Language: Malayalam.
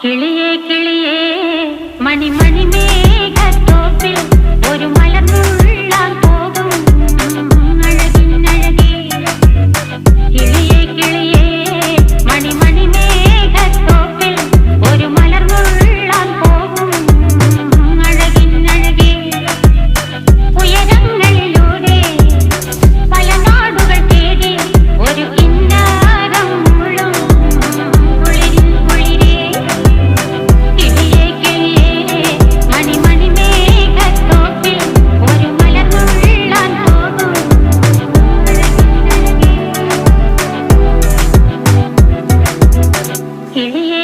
കിളിയേ കിളിയേ മണിമണി മേഘത്തോപ്പിൽ ഒരു മലർന്നുള്ളാൻ പോകും അഴകിനഴകേ. കിളിയേ കിളിയേ മണിമണി മേഘത്തോപ്പിൽ ഒരു മലർന്നുള്ളാൻ പോകും അഴകിനഴകേ. ഉയരങ്ങളിലൂടെ പല നാടുകൾ തേടി ഒരു കിന്നാരം മുള്ളും കുളിരിൻ കുളിരേ. കിളിയേ കിളിയേ മണിമണി മേഘത്തോപ്പിൽ ഒരു മലർന്നുള്ളാൻ പോകും അഴകിനഴകേ. കിളിയേ